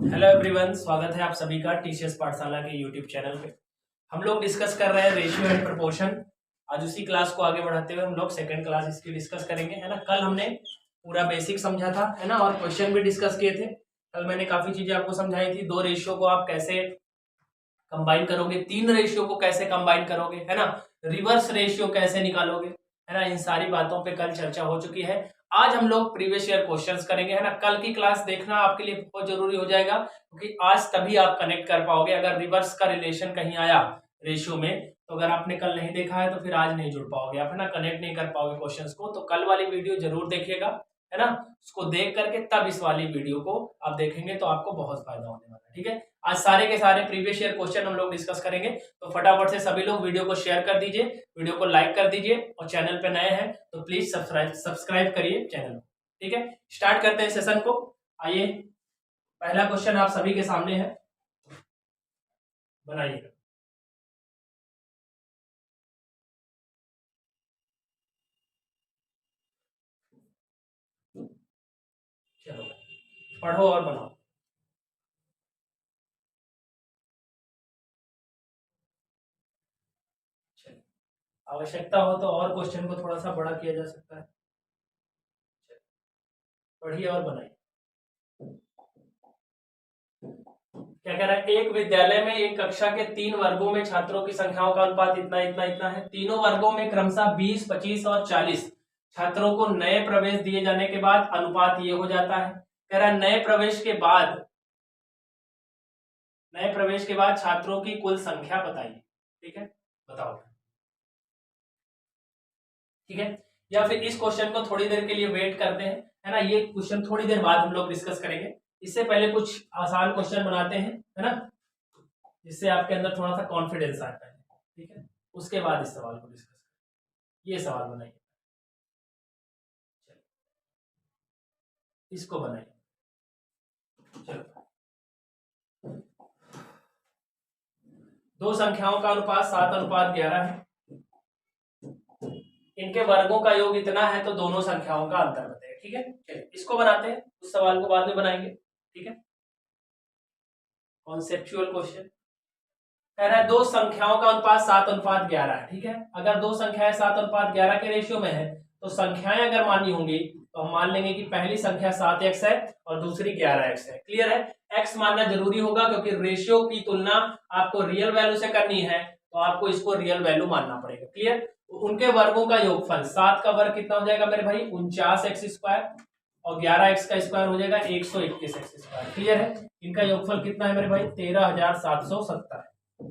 Hello everyone, स्वागत है आप सभी का टीसीएस पाठशाला के यूट्यूब चैनल पे। हम लोग डिस्कस कर रहे हैं रेशियो एंड प्रोपोर्शन। आज उसी क्लास को आगे बढ़ाते हुए हम लोग सेकंड क्लास इसकी डिस्कस करेंगे, है ना। कल हमने पूरा बेसिक समझा था, है ना, और क्वेश्चन भी डिस्कस किए थे। कल मैंने काफी चीजें आपको समझाई थी। 2 रेशियो को आप कैसे कंबाइन करोगे, 3 रेशियो को कैसे कंबाइन करोगे, है ना, रिवर्स रेशियो कैसे निकालोगे, है ना। इन सारी बातों पे कल चर्चा हो चुकी है। आज हम लोग प्रीवियस ईयर क्वेश्चंस करेंगे, है ना। कल की क्लास देखना आपके लिए बहुत जरूरी हो जाएगा, क्योंकि आज तभी आप कनेक्ट कर पाओगे। अगर रिवर्स का रिलेशन कहीं आया रेशियो में, तो अगर आपने कल नहीं देखा है तो फिर आज नहीं जुड़ पाओगे आप, है ना, कनेक्ट नहीं कर पाओगे क्वेश्चंस को। तो कल वाली वीडियो जरूर देखिएगा, है ना। उसको देख करके तब इस वाली वीडियो को आप देखेंगे तो आपको बहुत फायदा होने वाला है, ठीक है। आज सारे के सारे प्रीवियस ईयर क्वेश्चन हम लोग डिस्कस करेंगे। तो फटाफट से सभी लोग वीडियो को शेयर कर दीजिए, वीडियो को लाइक कर दीजिए, और चैनल पे नए हैं तो प्लीज सब्सक्राइब करिए चैनल को, ठीक है। स्टार्ट करते हैं सेशन को। आइए, पहला क्वेश्चन आप सभी के सामने है, बनाइएगा। चलो पढ़ो और बनाओ। आवश्यकता हो तो और क्वेश्चन को थोड़ा सा बड़ा किया जा सकता है। पढ़िए और बनाइए। क्या कह रहा है, एक विद्यालय में एक कक्षा के 3 वर्गों में छात्रों की संख्याओं का अनुपात इतना इतना इतना है। तीनों वर्गों में क्रमशः 20, 25 और 40 छात्रों को नए प्रवेश दिए जाने के बाद अनुपात ये हो जाता है। कह रहा है नए प्रवेश के बाद छात्रों की कुल संख्या बताइए, ठीक है, बताओ, ठीक है। या फिर इस क्वेश्चन को थोड़ी देर के लिए वेट करते हैं, है ना। ये क्वेश्चन थोड़ी देर बाद हम लोग डिस्कस करेंगे। इससे पहले कुछ आसान क्वेश्चन बनाते हैं, है ना, जिससे आपके अंदर थोड़ा सा कॉन्फिडेंस आता है, ठीक है। उसके बाद इस सवाल को डिस्कस करें। ये सवाल बनाइए, इसको बनाइए। चलो, दो संख्याओं का अनुपात 7:11 है। इनके वर्गों का योग इतना है, तो दोनों संख्याओं का अंतर बताइए, ठीक है। चलिए इसको बनाते हैं, उस सवाल को बाद में बनाएंगे, ठीक है। कॉन्सेप्चुअल क्वेश्चन कह रहा है दो संख्याओं का अनुपात 7:11 है, ठीक है। अगर दो संख्याएं 7:11 के रेशियो में है, तो संख्याएं अगर मानी होंगी तो हम मान लेंगे कि पहली संख्या 7x है और दूसरी 11x है। क्लियर है। x मानना जरूरी होगा, क्योंकि रेशियो की तुलना आपको रियल वैल्यू से करनी है, तो आपको इसको रियल वैल्यू मानना पड़ेगा। क्लियर। तो उनके वर्गों का योगफल, 7 का वर्ग कितना हो जाएगा मेरे भाई, 49x² और 11x का स्क्वायर हो जाएगा 121x²। क्लियर है। इनका योगफल कितना है मेरे भाई, 13,770 है।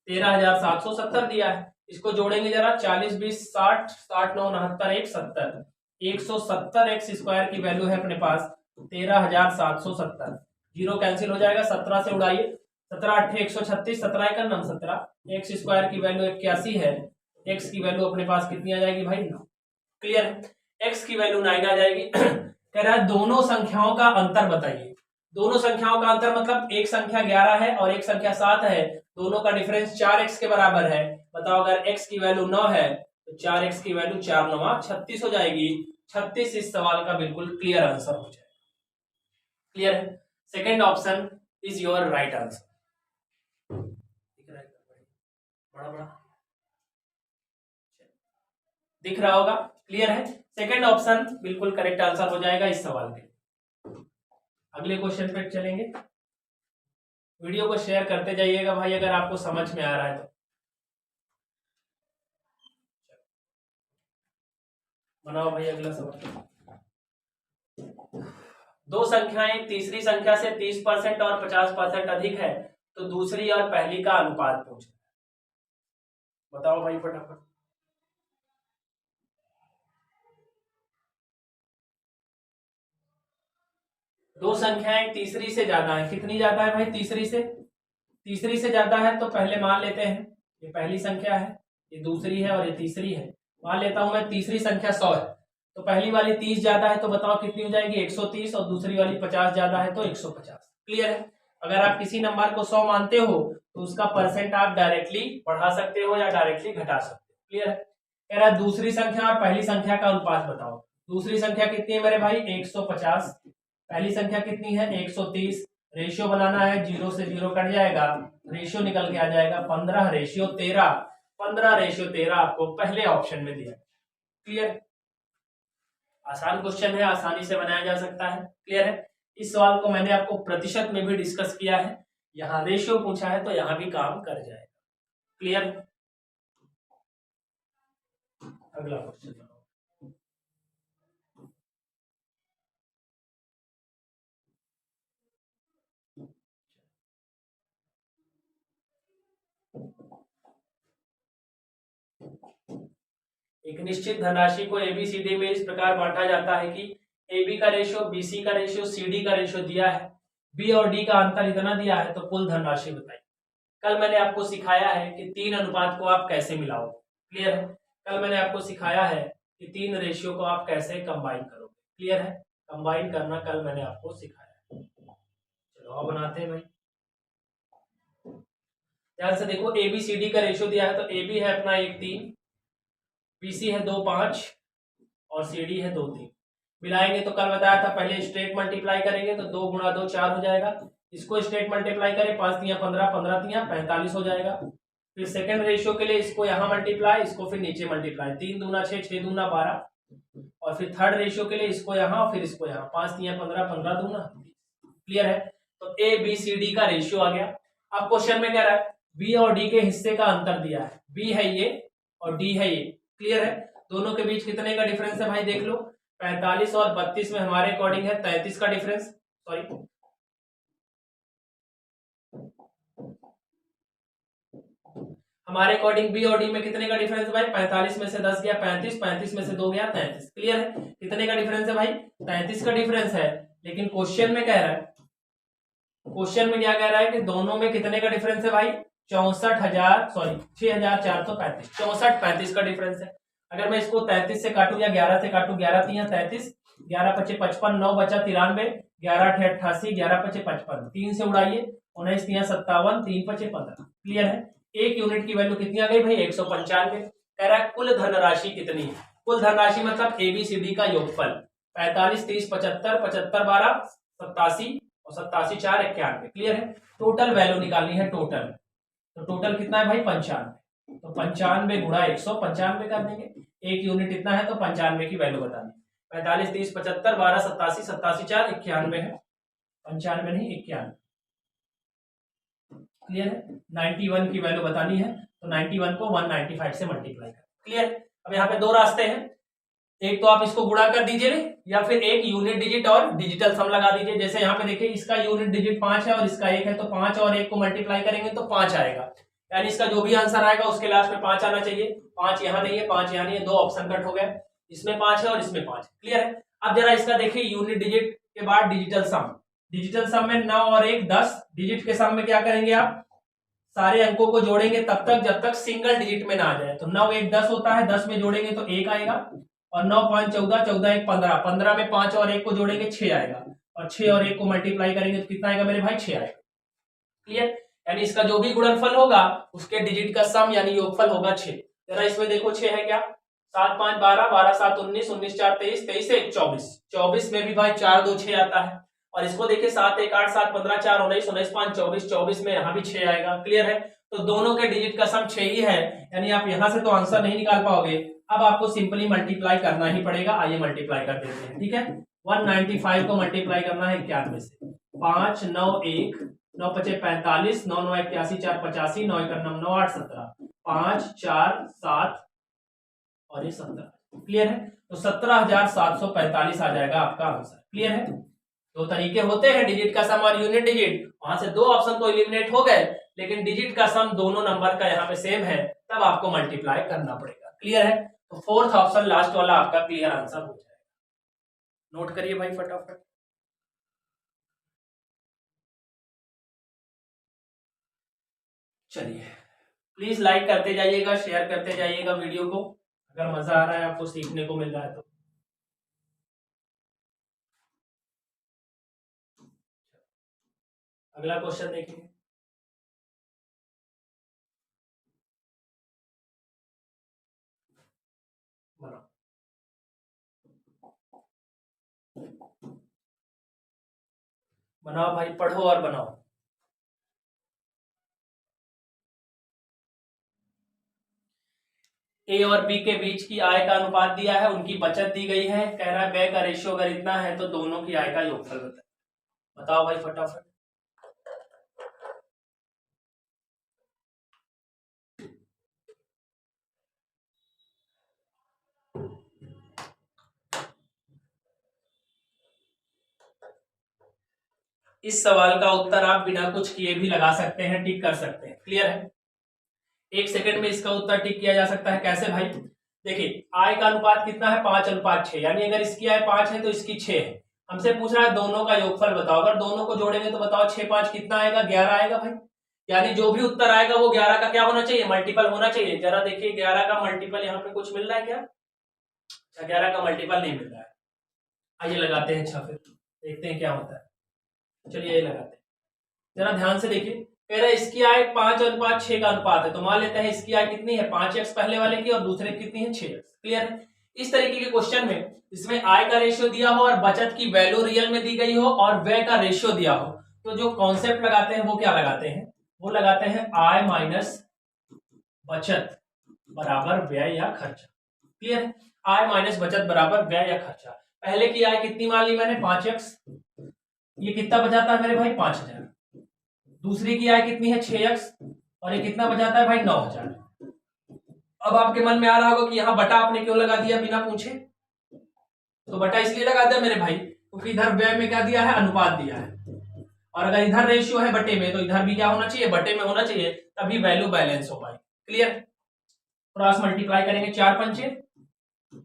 13,770 दिया है। इसको जोड़ेंगे जरा, 40, 20, 60, 60, 9, 69, 1, 70, 170x² की वैल्यू है अपने पास 13,770। जीरो कैंसिल हो जाएगा, 17 से उड़ाइए, 17 8 136, 17 का नम 17, x² की वैल्यू 81 है। x की वैल्यू अपने पास कितनी आ जाएगी भाई, 9। क्लियर है। x की वैल्यू 9 आ जाएगी। कह रहा है दोनों संख्याओं का अंतर बताइए। दोनों संख्याओं का अंतर मतलब एक संख्या 11 है और एक संख्या 7 है, दोनों का डिफरेंस 4x के बराबर है। बताओ, अगर x की वैल्यू 9 है तो 4x की वैल्यू 4 9 36 हो जाएगी। 36 इस सवाल का बिल्कुल क्लियर आंसर हो जाएगा। क्लियर है। Second option is your right answer. बड़ा बड़ा दिख रहा होगा। क्लियर है। सेकेंड ऑप्शन बिल्कुल करेक्ट आंसर हो जाएगा इस सवाल के। अगले क्वेश्चन पे चलेंगे। वीडियो को शेयर करते जाइएगा भाई, अगर आपको समझ में आ रहा है तो। बनाओ भाई अगला सवाल। दो संख्याएं तीसरी संख्या से 30% और 50% अधिक है, तो दूसरी और पहली का अनुपात पूछा। बताओ भाई फटाफट। दो संख्याएं तीसरी से ज्यादा है, कितनी ज्यादा है भाई, तीसरी से ज्यादा है, तो पहले मान लेते हैं ये पहली संख्या है, ये दूसरी है और ये तीसरी है। मान लेता हूं मैं तीसरी संख्या 100 है, तो पहली वाली 30 ज्यादा है, तो बताओ कितनी हो जाएगी, 130, और दूसरी वाली 50 ज्यादा है तो 150। क्लियर है। अगर आप किसी नंबर को 100 मानते हो तो उसका परसेंट आप डायरेक्टली बढ़ा सकते हो या डायरेक्टली घटा सकते हो। क्लियर है। कह रहा है दूसरी संख्या और पहली संख्या का अनुपात बताओ। दूसरी संख्या कितनी है मेरे भाई, 150। पहली संख्या कितनी है, 130। रेशियो बनाना है, 0 से 0 कट जाएगा, रेशियो निकल के आ जाएगा 15:13। 15:13 आपको पहले ऑप्शन में दिया। क्लियर? आसान क्वेश्चन है, आसानी से बनाया जा सकता है। क्लियर है? इस सवाल को मैंने आपको प्रतिशत में भी डिस्कस किया है, यहाँ रेशियो पूछा है तो यहाँ भी काम कर जाएगा। क्लियर? अगला क्वेश्चन एक निश्चित धनराशि को एबीसीडी में इस प्रकार बांटा जाता है कि एबी का रेशियो, बीसी का रेशियो, सीडी का रेशियो दिया है, बी और डी का अंतर इतना दिया है, तो कुल धनराशि बताइए। कल मैंने आपको सिखाया है कि 3 अनुपात को आप कैसे मिलाओ। क्लियर है? कल मैंने आपको सिखाया है कि 3 रेशियो को आप कैसे कंबाइन करोगे। क्लियर है? कंबाइन करना कल मैंने आपको सिखाया है। चलो अब बनाते हैं भाई। ध्यान से देखो, एबीसीडी का रेशियो दिया है तो एबी है अपना 1:3, बीसी है 2:5 और सीडी है 2:3। मिलाएंगे तो कल बताया था, पहले स्ट्रेट मल्टीप्लाई करेंगे तो 2 गुणा 2 4 हो जाएगा। इसको स्ट्रेट मल्टीप्लाई करें, 5 तियां 15, 15 तियां 45 हो जाएगा। फिर सेकंड रेशियो के लिए इसको यहाँ मल्टीप्लाई, इसको फिर नीचे मल्टीप्लाई, 3 दूना 6, 6 दूना 12। और फिर थर्ड रेशियो के लिए इसको यहाँ, फिर इसको यहाँ, 5 तियां 15, 15 दूना। क्लियर है? तो ए बी सी डी का रेशियो आ गया। अब क्वेश्चन में कह रहा है बी और डी के हिस्से का अंतर दिया है, बी है ये और डी है ये। क्लियर है? दोनों के बीच कितने का डिफरेंस है भाई देख लो, 45 और 32 में हमारे अकॉर्डिंग है 33 का डिफरेंस। सॉरी, हमारे अकॉर्डिंग बी और डी में कितने का डिफरेंस है भाई, 45 में से 10 गया 35, 35 में से 2 गया 33। क्लियर है? कितने का डिफरेंस है भाई, 33 का डिफरेंस है। लेकिन क्वेश्चन में कह रहा है, क्वेश्चन में क्या कह रहा है कि दोनों में कितने का डिफरेंस है भाई, 64,435, 64-35 का डिफरेंस है। अगर मैं इसको 33 से काटू या 11 से काटू, 11 तियां 33, 11 पचे 55, 9 बचा 93, 11 अठे 88, 11 पचे 55, 3 से उड़ाइए, 19 तियां 57, 3 पचे 15। क्लियर है? एक यूनिट की वैल्यू कितनी आ गई भाई, 195। कह रहा है कुल धनराशि कितनी है। कुल धनराशि मतलब एबीसीडी का योगफल 45, 30, 75, 75, 12, 87 और 87, 4, 91। क्लियर है? टोटल वैल्यू निकालनी है, टोटल। तो टोटल कितना है भाई, 95। तो 95 गुणा 195 कर देंगे। एक यूनिट इतना है तो 95 की वैल्यू बतानी। 45, 30, 75, 12, 87, 87, 4, 91 है, 95 नहीं 91। क्लियर है? 91 की वैल्यू बतानी है तो 91 को 195 से मल्टीप्लाई कर। क्लियर? अब यहाँ पे दो रास्ते हैं, एक तो आप इसको गुणा कर दीजिए या फिर एक यूनिट डिजिट और डिजिटल सम लगा दीजिए। जैसे यहाँ पे देखिए, इसका यूनिट डिजिट 5 है और इसका 1 है, तो 5 और 1 को मल्टीप्लाई करेंगे तो 5 आएगा। यानी इसका जो भी आंसर आएगा उसके लास्ट में 5 आना चाहिए। 5 यहाँ नहीं है, 5 यहाँ नहीं है, 2 ऑप्शन कट हो गया, इसमें 5 है और इसमें 5। क्लियर है? अब जरा इसका देखिए यूनिट डिजिट के बाद डिजिटल सम। डिजिटल सम में 9 और 1 10, डिजिट के सम में क्या करेंगे आप, सारे अंकों को जोड़ेंगे तब तक जब तक सिंगल डिजिट में ना आ जाए। तो 9 1 10 होता है, 10 में जोड़ेंगे तो 1 आएगा, और 9 5 14, 14 1 15, 15 में 5 और 1 को जोड़ेंगे 6 आएगा, और 6 और 1 को मल्टीप्लाई करेंगे तो कितना आएगा मेरे भाई, 6 आएगा। क्लियर? यानी इसका जो भी गुणनफल होगा उसके डिजिट का सम यानी योगफल होगा 6। जरा इसमें देखो 6 है क्या, 7 5 12, 12 7 19, 19 4 23, 23 1 24, 24 में भी भाई 4 2 6 आता है। और इसको देखिए 7 1 8, 7 15, 4 19, 19 5 24, 24 में यहाँ भी 6 आएगा। क्लियर है? तो दोनों के डिजिट का सम 6 ही है, यानी आप यहां से तो आंसर नहीं निकाल पाओगे। अब आपको सिंपली मल्टीप्लाई करना ही पड़ेगा। आइए मल्टीप्लाई कर देते हैं। ठीक है? 195 को मल्टीप्लाई करना है 91 से। 5 9 1, 9 पचे 45, 9 9 81, 4 85, 9 1 9 9 8 17, 5 4 7 और ये 17। क्लियर है? तो 17,745 आ जाएगा आपका आंसर। क्लियर है? दो तरीके होते हैं, डिजिट का सम और यूनिट डिजिट। वहां से दो ऑप्शन तो एलिमिनेट हो गए, लेकिन डिजिट का सम दोनों नंबर का यहाँ पे सेम है, तब आपको मल्टीप्लाई करना पड़ेगा। क्लियर है? तो फोर्थ ऑप्शन लास्ट वाला आपका क्लियर आंसर हो जाएगा। नोट करिए भाई फटाफट। चलिए, प्लीज लाइक करते जाइएगा, शेयर करते जाइएगा वीडियो को, अगर मजा आ रहा है, आपको सीखने को मिल रहा है तो। अगला क्वेश्चन देखिए। बनाओ भाई, पढ़ो और बनाओ। ए और बी के बीच की आय का अनुपात दिया है, उनकी बचत दी गई है, कह रहा है व्यय का रेशियो अगर इतना है तो दोनों की आय का योगफल बताओ। बताओ भाई फटाफट। इस सवाल का उत्तर आप बिना कुछ किए भी लगा सकते हैं, टिक कर सकते हैं। क्लियर है? 1 सेकंड में इसका उत्तर टिक किया जा सकता है। कैसे भाई? देखिए, आय का अनुपात कितना है? 5:6, यानी अगर इसकी आय 5 है तो इसकी 6 है। हमसे पूछ रहा है दोनों का योगफल बताओ। अगर दोनों को जोड़ेंगे तो बताओ 6 5 कितना आएगा? 11 आएगा भाई। यानी जो भी उत्तर आएगा वो 11 का क्या होना चाहिए? मल्टीपल होना चाहिए। जरा देखिए 11 का मल्टीपल यहाँ पे कुछ मिल रहा है क्या? 11 का मल्टीपल नहीं मिल रहा है। आइए लगाते हैं। अच्छा, फिर देखते हैं क्या होता है। चलिए ये लगाते हैं। जरा ध्यान से देखिए, कह रहा है इसकी आय 5:6 का अनुपात है, तो मान लेते हैं इसकी आय कितनी है? 5x पहले वाले की और दूसरे की कितनी है? 6x। क्लियर है? इस तरीके के क्वेश्चन में इसमें आय का रेशियो दिया हो और बचत की वैल्यू रियल में दी गई हो और व्यय का रेशियो दिया हो, तो जो कॉन्सेप्ट लगाते हैं वो क्या लगाते हैं? वो लगाते हैं आय माइनस बचत बराबर व्यय या खर्चा। क्लियर है? आय माइनस बचत बराबर व्यय या खर्चा। पहले की आय कितनी मान ली मैंने? 5x। ये कितना बचाता है मेरे भाई? 5000। दूसरी की आय कितनी है? 6x। और ये कितना बचाता है भाई? 9000। अब आपके मन में आ रहा होगा कि यहाँ बटा आपने क्यों लगा दिया बिना पूछे? तो बटा इसलिए लगा दिया मेरे भाई क्योंकि इधर व्यय में क्या दिया है? अनुपात दिया है। और अगर इधर रेशियो है बटे में, तो इधर भी क्या होना चाहिए? बटे में होना चाहिए, तभी वैल्यू बैलेंस हो पाएगी। क्लियर? क्रॉस मल्टीप्लाई करेंगे। 4 पंचे,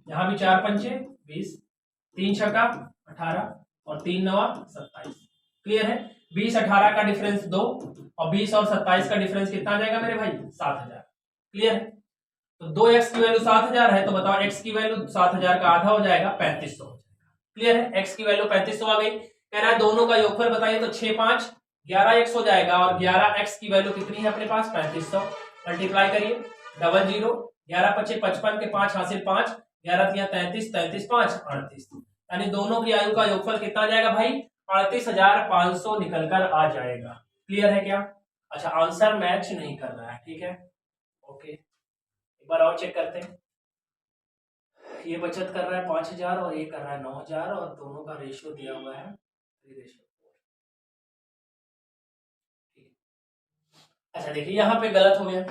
यहाँ भी 4 पंचे 20, 3 छक्का 18 और 3 नवा 27। क्लियर है? 20 18 का डिफरेंस 2 और 20 और 27 का डिफरेंस कितना आ जाएगा मेरे भाई? 7000। क्लियर है? तो 2x की वैल्यू 7000 है, तो बताओ x की वैल्यू 7000 का आधा हो जाएगा, 3500 हो जाएगा। क्लियर है? x की वैल्यू 3500 आ गई। कह रहा है दोनों का योगफल बताइए, तो 6 5 11x हो जाएगा और 11x की वैल्यू कितनी है अपने पास? 3500। मल्टीप्लाई करिए, डबल जीरो, 11 पचे 55 के 5 हासिल 5, 11 तिया 33, 33 5 38। यानी दोनों की आयु का योगफल कितना आ जाएगा भाई? 38,500 निकलकर आ जाएगा। क्लियर है क्या? अच्छा, आंसर मैच नहीं कर रहा है। ठीक है, ओके, एक बार और चेक करते हैं। ये बचत कर रहा है 5000 और ये कर रहा है 9000 और दोनों का रेशियो दिया हुआ है 3:4। अच्छा देखिए, यहाँ पे गलत हो गया।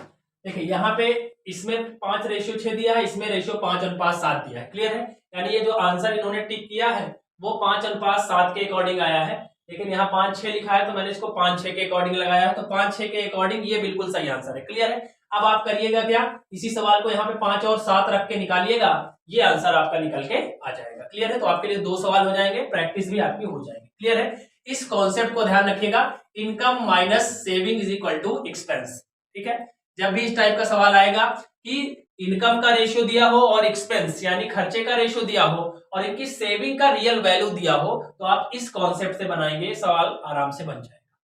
देखिए यहाँ पे इसमें 5:6 दिया है, इसमें रेशियो 5:7 दिया है। क्लियर है? यानी ये जो आंसर इन्होंने टिक किया है वो 5:7 के अकॉर्डिंग आया है, लेकिन यहाँ 5-6 लिखा है तो मैंने इसको 5-6 के अकॉर्डिंग लगाया है, तो 5-6 के अकॉर्डिंग ये बिल्कुल सही आंसर है। क्लियर है? अब आप करिएगा क्या? इसी सवाल को यहाँ पे 5 और 7 रख के निकालिएगा, ये आंसर आपका निकल के आ जाएगा। क्लियर है? तो आपके लिए 2 सवाल हो जाएंगे, प्रैक्टिस भी आपकी हो जाएगी। क्लियर है? इस कॉन्सेप्ट को ध्यान रखिएगा, income minus saving is equal to expense. ठीक है? जब भी इस टाइप का सवाल आएगा कि इनकम का रेशियो दिया हो और एक्सपेंस यानी खर्चे का रेशियो दिया हो और इनकी सेविंग का रियल वैल्यू दिया हो, तो आप इस कॉन्सेप्ट से बनाएंगे, सवाल आराम से बन जाएगा।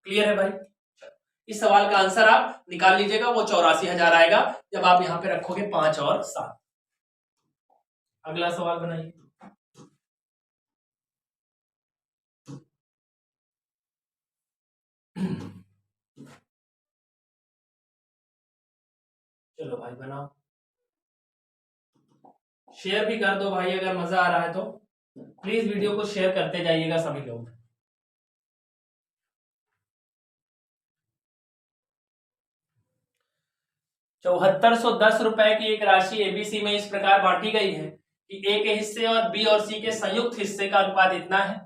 क्लियर है भाई? इस सवाल का आंसर आप निकाल लीजिएगा, वो 84,000 आएगा जब आप यहां पे रखोगे 5 और 7। अगला सवाल बनाइए। चलो भाई बनाओ, शेयर भी कर दो भाई, अगर मजा आ रहा है तो प्लीज वीडियो को शेयर करते जाइएगा सभी लोग। 7410 रुपए की एक राशि एबीसी में इस प्रकार बांटी गई है कि ए के हिस्से और बी और सी के संयुक्त हिस्से का अनुपात इतना है,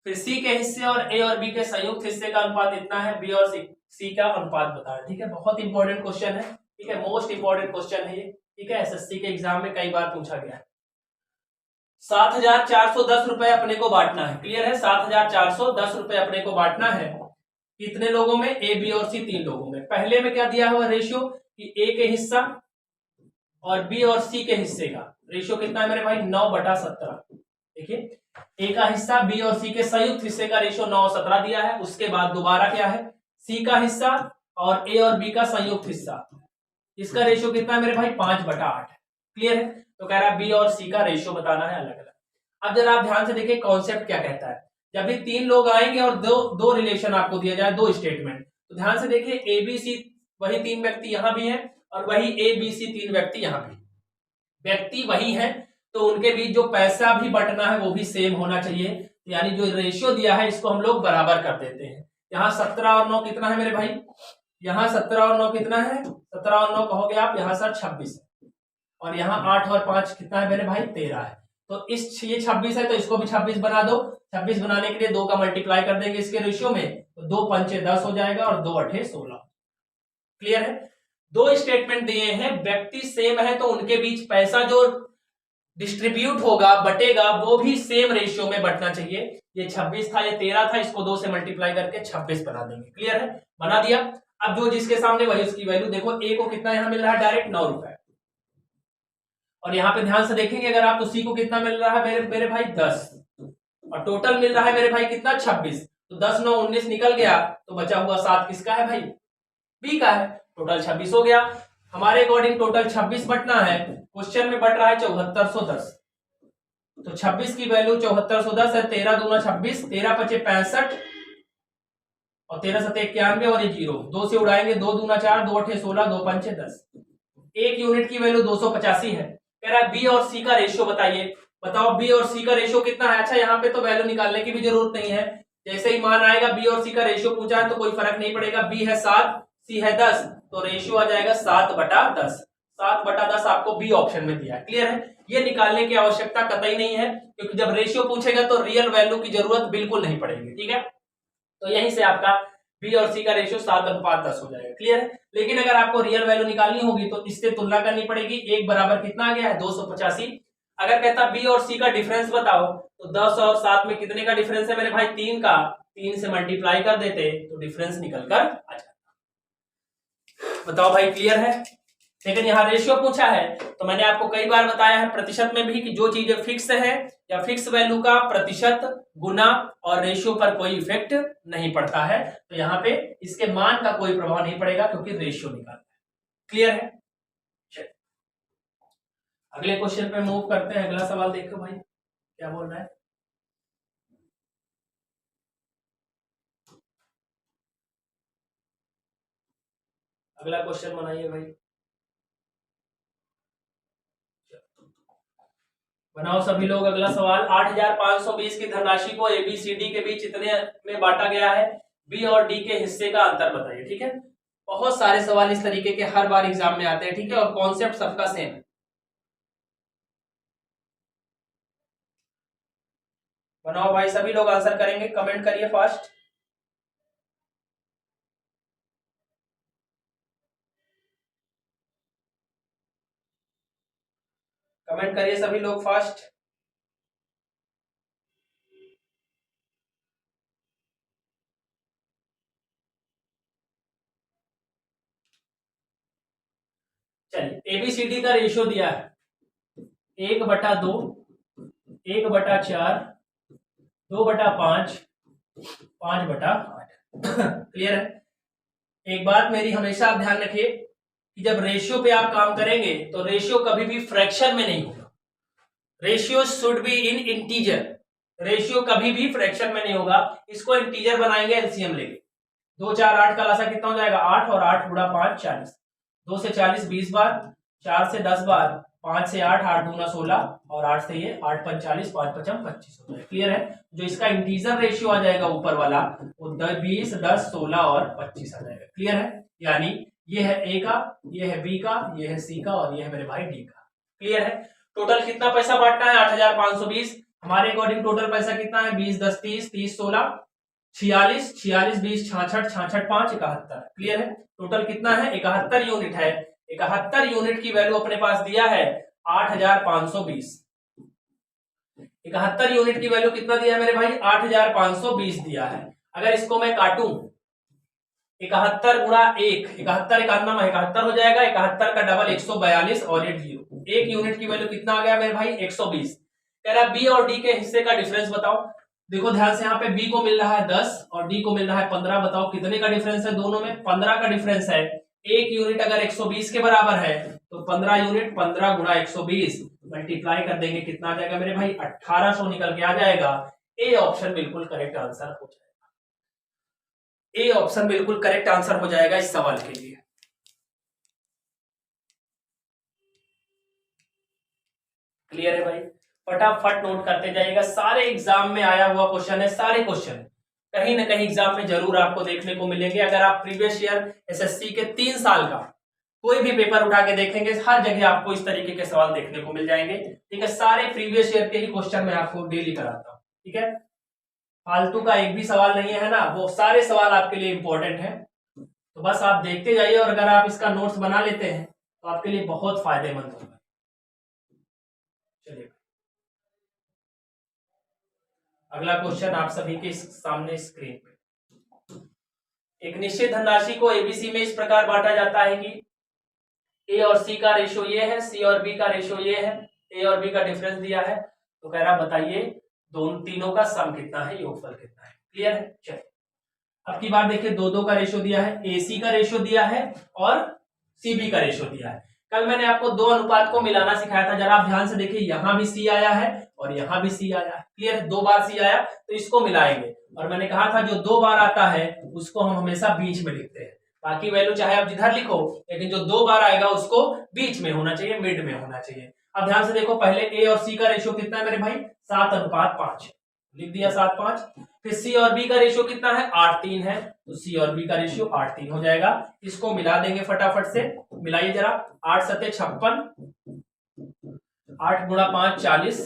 फिर सी के हिस्से और ए और बी के संयुक्त हिस्से का अनुपात इतना है, बी और सी का अनुपात बताएं। ठीक है, बहुत इंपॉर्टेंट क्वेश्चन है। ठीक है, मोस्ट इंपॉर्टेंट क्वेश्चन है ये। ठीक है, एसएससी के एग्जाम में कई बार पूछा गया है। 7,410 रुपए अपने को बांटना है। क्लियर है? 7,410 रुपए अपने को बांटना है कितने लोगों में? ए बी और सी 3 लोगों में। पहले में क्या दिया हुआ रेशियो कि ए के हिस्सा और बी और सी के हिस्से का रेशियो कितना है मेरे भाई? 9/17। देखिए, ए का हिस्सा बी और सी के संयुक्त हिस्से का रेशियो 9/17 दिया है। उसके बाद दोबारा क्या है? सी का हिस्सा और ए और बी का संयुक्त हिस्सा, इसका रेशियो कितना है मेरे भाई? 5/8 है। क्लियर है? तो कह रहा है बी और सी का रेशियो बताना है अलग अलग। अब जरा आप ध्यान से देखिए कॉन्सेप्ट क्या कहता है। जब भी 3 लोग आएंगे और दो दो रिलेशन आपको दिया जाए, 2 स्टेटमेंट, तो ध्यान से देखिए ABC वही 3 व्यक्ति यहां भी हैं और वही ABC 3 व्यक्ति यहां भी, व्यक्ति वही है, तो उनके बीच जो पैसा भी बंटना है वो भी सेम होना चाहिए, यानी जो रेशियो दिया है इसको हम लोग बराबर कर देते हैं। यहाँ 17 और 9 कितना है मेरे भाई, यहाँ 17 और 9 कितना है, 17 और 9 कहोगे आप, यहाँ सर 26 है, और यहाँ 8 और 5 कितना है मेरे भाई, 13 है। तो इस ये 26 है तो इसको भी 26 बना दो, 26 बनाने के लिए 2 का मल्टीप्लाई कर देंगे इसके रेशियो में, तो 2 पंचे 10 हो जाएगा और 2 अठे 16। क्लियर है। 2 स्टेटमेंट दिए हैं, व्यक्ति सेम है तो उनके बीच पैसा जो डिस्ट्रीब्यूट होगा, बटेगा, वो भी सेम रेशियो में बटना चाहिए। ये 26 था, ये 13 था, इसको 2 से मल्टीप्लाई करके 26 बना देंगे। क्लियर है, बना दिया। अब जो जिसके सामने वही उसकी वैल्यू, देखो ए को कितना यहां मिल रहा है, डायरेक्ट 9 रुपए, और यहाँ पे ध्यान से देखेंगे अगर आप, तो सी को कितना मिल रहा है मेरे भाई 10, और टोटल मिल रहा है मेरे भाई कितना 26, तो 10 9 19 निकल गया, तो बचा हुआ 7 किसका है भाई, बी का है। टोटल 26 हो गया। हमारे अकॉर्डिंग टोटल 26 बटना है, क्वेश्चन में बट रहा है 7410, तो 26 की वैल्यू 7410 है। 13 दूना 26, 13 पचे 65 और 13 सते 91 और ये 0, 2 से उड़ाएंगे, 2 दूना 4, 2 अठे 16, 2 पंचे 10। एक यूनिट की वैल्यू 285 है। कह रहा है बी और सी का रेशियो बताइए, बताओ बी और सी का रेशियो कितना है। अच्छा यहाँ पे तो वैल्यू निकालने की भी जरूरत नहीं है, जैसे ही मान आएगा बी और सी का रेशियो पूछा है तो कोई फर्क नहीं पड़ेगा। बी है 7, सी है 10, तो रेशियो आ जाएगा 7/10। 7/10 आपको बी ऑप्शन में दिया है। क्लियर है, ये निकालने की आवश्यकता कतई नहीं है, क्योंकि जब रेशियो पूछेगा तो रियल वैल्यू की जरूरत बिल्कुल नहीं पड़ेगी। ठीक है, तो यहीं से आपका बी और सी का रेशियो 7/10 हो जाएगा। क्लियर है, लेकिन अगर आपको रियल वैल्यू निकालनी होगी तो इससे तुलना करनी पड़ेगी। एक बराबर कितना आ गया है, 285। अगर कहता बी और सी का डिफरेंस बताओ, तो 10 और 7 में कितने का डिफरेंस है मेरे भाई, 3 का, 3 से मल्टीप्लाई कर देते तो डिफरेंस निकल कर आ जाता। बताओ भाई, क्लियर है। लेकिन यहाँ रेशियो पूछा है तो मैंने आपको कई बार बताया है प्रतिशत में भी कि जो चीजें फिक्स है या फिक्स वैल्यू का प्रतिशत गुना और रेशियो पर कोई इफेक्ट नहीं पड़ता है, तो यहाँ पे इसके मान का कोई प्रभाव नहीं पड़ेगा क्योंकि रेशियो निकालना है। क्लियर है, चलिए अगले क्वेश्चन पे मूव करते हैं। अगला सवाल देखो भाई क्या बोल रहा है। अगला क्वेश्चन बनाइए भाई, बनाओ सभी लोग अगला सवाल। 8520 की धनराशि को एबीसीडी के बीच इतने में बांटा गया है, बी और डी के हिस्से का अंतर बताइए। ठीक है, बहुत सारे सवाल इस तरीके के हर बार एग्जाम में आते हैं। ठीक है, और कॉन्सेप्ट सबका सेम है। बनाओ भाई, सभी लोग आंसर करेंगे, कमेंट करिए फास्ट। कमेंट करिए सभी लोग फास्ट। चलिए, एबीसीडी का रेशियो दिया है 1/2, 1/4, 2/5, 5/8। क्लियर है। एक बात मेरी हमेशा आप ध्यान रखिए कि जब रेशियो पे आप काम करेंगे तो रेशियो कभी भी फ्रैक्शन में नहीं होगा। Ratio should be in integer, ratio कभी भी फ्रैक्शन में नहीं होगा। इसको इंटीजर बनाएंगे एलसीएम लेके। 2 4 8 का लासा कितना हो जाएगा, 8, और 8 गुणा 5 40, 2 से 40 20 बार, 4 से 10 बार, 5 से 8, 8 दूना 16, और 8 से ये 8 5 40, 5 5 25 हो जाएगा। क्लियर है। जो इसका इंटीजर रेशियो आ जाएगा ऊपर वाला वो 20 10 16 और 25 आ जाएगा। क्लियर है, यानी ये है ए का, ये है बी का, ये है सी का, और ये है मेरे भाई डी का। क्लियर है। टोटल कितना पैसा बांटना है, 8520। हमारे अकॉर्डिंग टोटल पैसा कितना है, 20 10 30, 30 16 46, 46 20 66, 66 5 71। क्लियर है। टोटल कितना है, 71 यूनिट है। 71 यूनिट की वैल्यू अपने पास दिया है 8520। 71 यूनिट की वैल्यू कितना दिया है मेरे भाई, 8520 दिया है। अगर इसको मैं काटूं 71 गुणा 1, 71 एकान्नम 71 हो जाएगा, 71 का डबल 142 और 80। एक यूनिट की वैल्यू कितना आ गया मेरे भाई, 120। कह रहा बी और डी के हिस्से का डिफरेंस बताओ। देखो ध्यान से, यहाँ पे बी को मिल रहा है 10 और डी को मिल रहा है 15। बताओ कितने का डिफरेंस है दोनों में, 15 का डिफरेंस है। एक यूनिट अगर 120 के बराबर है तो 15 यूनिट 15 गुणा 120 मल्टीप्लाई कर देंगे, कितना आ जाएगा मेरे भाई, 1800 निकल के आ जाएगा। ए ऑप्शन बिल्कुल करेक्ट आंसर हो जाएगा। ए ऑप्शन बिल्कुल करेक्ट आंसर हो जाएगा इस सवाल के लिए। क्लियर है भाई? फटाफट नोट करते जाइएगा, सारे एग्जाम में आया हुआ क्वेश्चन है, सारे क्वेश्चन कहीं ना कहीं एग्जाम में जरूर आपको देखने को मिलेंगे। अगर आप प्रीवियस ईयर एसएससी के 3 साल का कोई भी पेपर उठा के देखेंगे, हर जगह आपको इस तरीके के सवाल देखने को मिल जाएंगे। ठीक है, सारे प्रीवियस ईयर के ही क्वेश्चन मैं आपको डेली कराता हूँ। ठीक है, फालतू का एक भी सवाल नहीं है ना, वो सारे सवाल आपके लिए इंपॉर्टेंट है। तो बस आप देखते जाइए, और अगर आप इसका नोट्स बना लेते हैं तो आपके लिए बहुत फायदेमंद होगा। चलिए, अगला क्वेश्चन आप सभी के सामने स्क्रीन पे। एक निश्चित धनराशि को एबीसी में इस प्रकार बांटा जाता है कि ए और सी का रेशियो ये है, सी और बी का रेशियो ये है, ए और बी का डिफरेंस दिया है। तो कह रहा बताइए दोनों तीनों का सम कितना है, योगफल कितना है। क्लियर है? चलिए, अब की बार देखिए, दो दो का रेशियो दिया है, ए सी का रेशियो दिया है और सी बी का रेशियो दिया है। कल मैंने आपको दो अनुपात को मिलाना सिखाया था, जरा आप ध्यान से देखिए, यहां भी सी आया है और यहां भी सी आया है। क्लियर? दो बार सी आया तो इसको मिलाएंगे, और मैंने कहा था जो दो बार आता है उसको हम हमेशा बीच में लिखते हैं। बाकी वैल्यू चाहे आप जिधर लिखो, लेकिन जो दो बार आएगा उसको बीच में होना चाहिए, मिड में होना चाहिए। अब ध्यान से देखो, पहले ए और सी का रेशियो कितना है मेरे भाई? 7:5 लिख दिया, 7:5। फिर सी और बी का रेशियो कितना है? 8:3 है, तो सी और बी का रेशियो 8:3 हो जाएगा। इसको मिला देंगे फटाफट से, मिलाइए जरा। 8 सत्ते 56, 8 गुणा 5 40,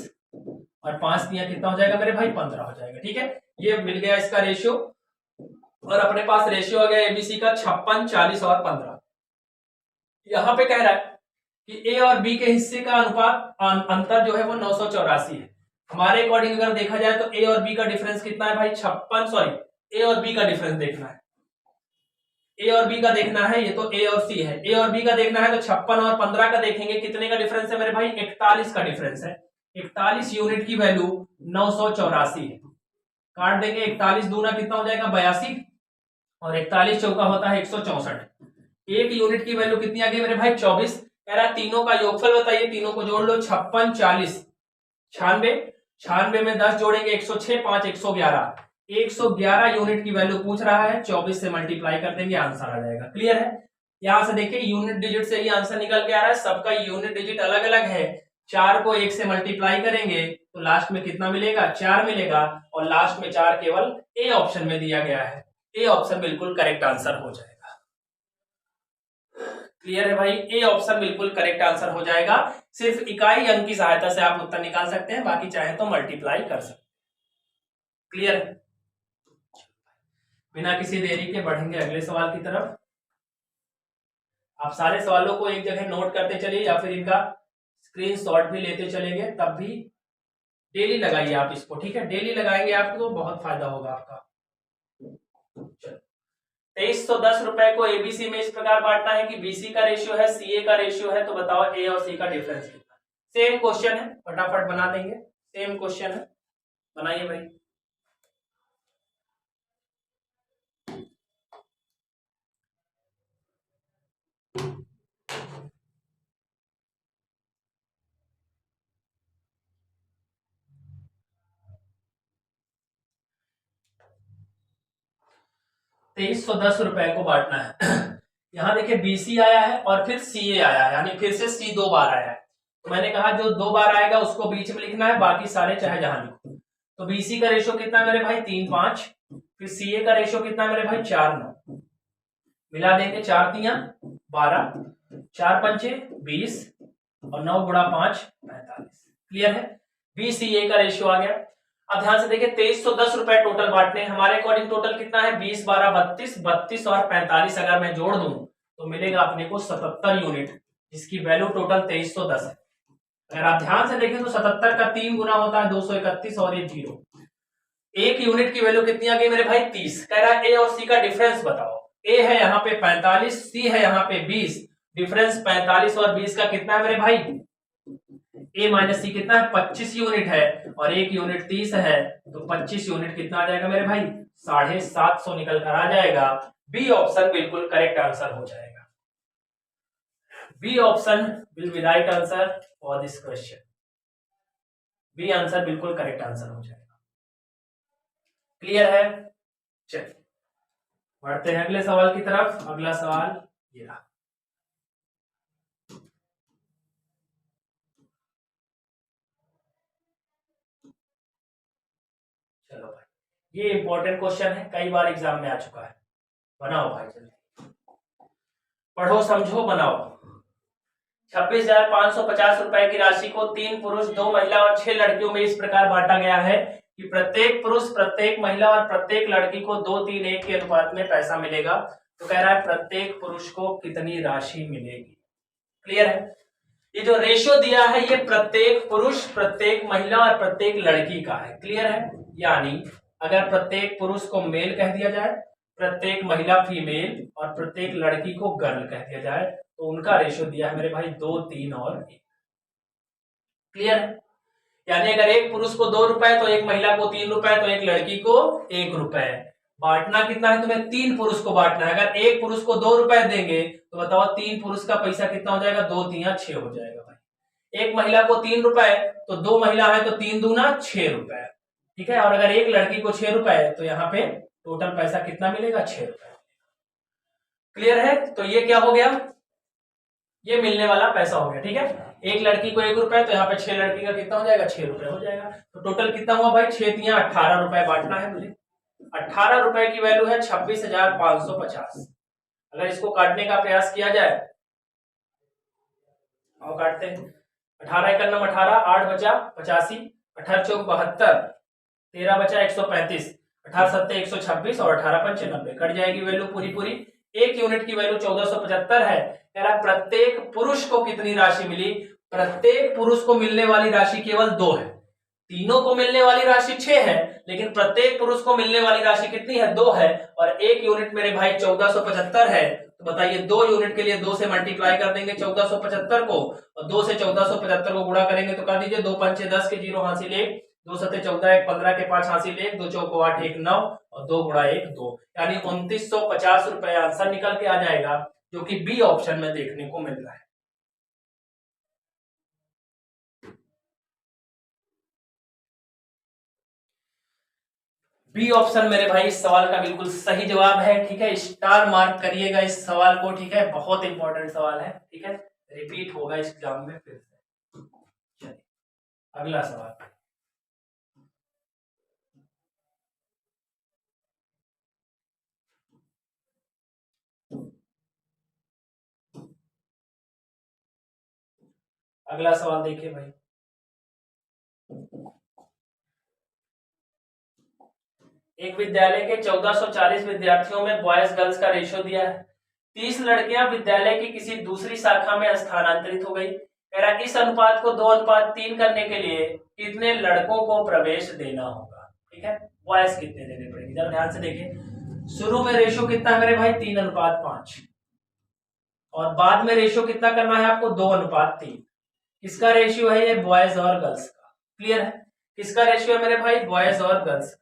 और 5 दिया कितना हो जाएगा मेरे भाई? 15 हो जाएगा। ठीक है, ये मिल गया इसका रेशियो, और अपने पास रेशियो आ गया एबीसी का 56, 40 और 15। यहां पे कह रहा है कि ए और बी के हिस्से का अनुपात अंतर जो है वो 984 है। हमारे अकॉर्डिंग अगर देखा जाए तो ए और बी का डिफरेंस कितना है भाई? 56, सॉरी, ए और बी का डिफरेंस देखना है, ए और बी का देखना है। ये तो ए और सी है, ए और बी का देखना है तो 56 और 15 का देखेंगे। कितने का डिफरेंस है मेरे भाई? 41 का डिफरेंस है। 41 यूनिट की वैल्यू 984 है। काट देंगे, 41 दूना कितना हो जाएगा? 82, और 41 चौका होता है 164। एक यूनिट की वैल्यू कितनी आ गई मेरे भाई? 24। कह रहा है तीनों का योगफल बताइए, तीनों को जोड़ लो। 56, 40, 96, 96 में 10 जोड़ेंगे 106, 5 111, 111 यूनिट की वैल्यू पूछ रहा है। 24 से मल्टीप्लाई कर देंगे, आंसर आ जाएगा। क्लियर है? यहां से देखिए, यूनिट डिजिट से ही आंसर निकल के आ रहा है, सबका यूनिट डिजिट अलग अलग है। 4 को 1 से मल्टीप्लाई करेंगे तो लास्ट में कितना मिलेगा? 4 मिलेगा, और लास्ट में 4 केवल ए ऑप्शन में दिया गया है। ए ऑप्शन बिल्कुल करेक्ट आंसर हो जाएगा। क्लियर है भाई? ए ऑप्शन बिल्कुल करेक्ट आंसर हो जाएगा। सिर्फ इकाई अंक की सहायता से आप उत्तर निकाल सकते हैं, बाकी चाहे तो मल्टीप्लाई कर सकते हैं। क्लियर है? बिना किसी देरी के बढ़ेंगे अगले सवाल की तरफ। आप सारे सवालों को एक जगह नोट करते चलिए, या फिर इनका स्क्रीनशॉट भी लेते चलेंगे, तब भी डेली लगाइए आप इसको। ठीक है, डेली लगाएंगे आपको तो बहुत फायदा होगा आपका। चलो, 2310 रुपए को एबीसी में इस प्रकार बांटना है कि बीसी का रेशियो है, सीए का रेशियो है, तो बताओ ए और सी का डिफरेंस कितना। सेम क्वेश्चन है, फटाफट बना देंगे। सेम क्वेश्चन है, बनाइए भाई। ₹2310 को बांटना है। यहां देखिए, बीसी आया है और फिर सीए आया है, यानी फिर से सी दो बार आया है। तो मैंने कहा जो दो बार आएगा उसको बीच में लिखना है, बाकी सारे चाहे जहां लिखो। तो बीसी का रेशियो कितना है मेरे भाई? 3:5। फिर सीए का रेशियो कितना है मेरे भाई? 4:9। मिला देंगे, 4 तियां 12, 4 पंचे 20, और 9 गुणा 5 45। क्लियर है? बीसीए का रेशियो आ गया। अब ध्यान से देखिए, 2310 रुपए टोटल बांटने, हमारे अकॉर्डिंग टोटल कितना है? 20, 12, 32, 32 और 45 अगर मैं जोड़ दूं तो मिलेगा अपने को 77 यूनिट, जिसकी वैल्यू टोटल 2310 है। अगर आप ध्यान से देखें तो 77 का 3 गुना होता है 231, और ये 0। एक यूनिट की वैल्यू कितनी आ गई मेरे भाई? 30। कह रहा है ए और सी का डिफरेंस बताओ। ए है यहाँ पे 45, सी है यहाँ पे 20। डिफरेंस 45 और 20 का कितना है मेरे भाई? ए माइनस सी कितना है? 25 यूनिट है, और एक यूनिट 30 है, तो 25 यूनिट कितना आ जाएगा मेरे भाई? 750 निकल कर आ जाएगा। बी ऑप्शन बिल्कुल करेक्ट आंसर हो जाएगा। B option will be right answer for this question. B answer बिल्कुल करेक्ट आंसर हो जाएगा। क्लियर है? चलिए बढ़ते हैं अगले सवाल की तरफ। अगला सवाल ये रहा। चलो भाई, ये इंपॉर्टेंट क्वेश्चन है, कई बार एग्जाम में आ चुका है। बनाओ भाई जल्दी, पढ़ो समझो बनाओ। 26,550 रुपए की राशि को 3 पुरुष 2 महिला और 6 लड़कियों में इस प्रकार बांटा गया है कि प्रत्येक पुरुष प्रत्येक महिला और प्रत्येक लड़की को 2-3-1 के अनुपात में पैसा मिलेगा। तो कह रहा है प्रत्येक पुरुष को कितनी राशि मिलेगी। क्लियर है? ये जो रेशियो दिया है ये प्रत्येक पुरुष प्रत्येक महिला और प्रत्येक लड़की का है। क्लियर है? यानी अगर प्रत्येक पुरुष को मेल कह दिया जाए, प्रत्येक महिला फीमेल और प्रत्येक लड़की को गर्ल कह दिया जाए, तो उनका रेशियो दिया है मेरे भाई 2, 3 और 1। क्लियर है? यानी अगर एक पुरुष को 2 रुपए तो एक महिला को 3 रुपए तो एक लड़की को 1 रुपए। बांटना कितना है तुम्हें? 3 पुरुष को बांटना है। अगर एक पुरुष को 2 रुपए देंगे तो बताओ 3 पुरुष का पैसा कितना हो जाएगा? 2 3 6 हो जाएगा भाई। एक महिला को 3 रुपए तो 2 महिला है तो 3 दूना 6 रुपए। ठीक है? और अगर एक लड़की को 6 रुपए तो यहाँ पे टोटल पैसा कितना मिलेगा? 6 रुपए। क्लियर है? तो ये क्या हो गया? ये मिलने वाला पैसा हो गया। ठीक है? एक लड़की को 1 रुपए तो यहाँ पे 6 लड़की का कितना हो जाएगा? 6 रुपए हो जाएगा। तो टोटल कितना हुआ भाई? 6 तिया 18 रुपए बांटना है मुझे। 18 रुपए की वैल्यू है 26,550। अगर इसको काटने का प्रयास किया जाए, और काटते हैं 18 एक नम 18, 8 बचा 85, 18 चौक 72, 13 बचा 135, 18 सत्ते 126 और 18 पंचे 90। कट जाएगी वैल्यू पूरी पूरी। एक यूनिट की वैल्यू 1475 है। कह रहा प्रत्येक पुरुष को कितनी राशि मिली? प्रत्येक पुरुष को मिलने वाली राशि केवल 2 है। तीनों को मिलने वाली राशि 6 है, लेकिन प्रत्येक पुरुष को मिलने वाली राशि कितनी है? 2 है। और एक यूनिट मेरे भाई 1475 है। तो बताइए 2 यूनिट के लिए 2 से मल्टीप्लाई कर देंगे 1475 को, और 2 से 1475 को गुणा करेंगे तो कर दीजिए 2 पंचे 10 के 0 हासिल 1, 2 सत्ते 14, 1 15 के 5 हासिल 1, 2 चौको 8, 1 9 और 2 गुणा 1 2, यानी 2950 रुपए आंसर निकल के आ जाएगा, जो कि बी ऑप्शन में देखने को मिल रहा है। बी ऑप्शन मेरे भाई इस सवाल का बिल्कुल सही जवाब है। ठीक है? स्टार मार्क करिएगा इस सवाल को। ठीक है? बहुत इंपॉर्टेंट सवाल है। ठीक है? रिपीट होगा इस एग्जाम में फिर से। चलिए अगला सवाल। अगला सवाल देखिए भाई। एक विद्यालय के 1440 विद्यार्थियों में बॉयज गर्ल्स का रेशियो दिया है। 30 लड़कियां विद्यालय की किसी दूसरी शाखा में स्थानांतरित हो गई। कह रहा इस अनुपात को 2:3 करने के लिए कितने लड़कों को प्रवेश देना होगा। ठीक है? बॉयज कितने देने पड़ेंगे, जरा ध्यान से देखिए। शुरू में रेशियो कितना है मेरे भाई? 3:5। और बाद में रेशियो कितना करना है आपको? 2:3। किसका रेशियो है ये? बॉयज और गर्ल्स का। क्लियर है? किसका रेशियो है मेरे भाई? बॉयज और गर्ल्स का।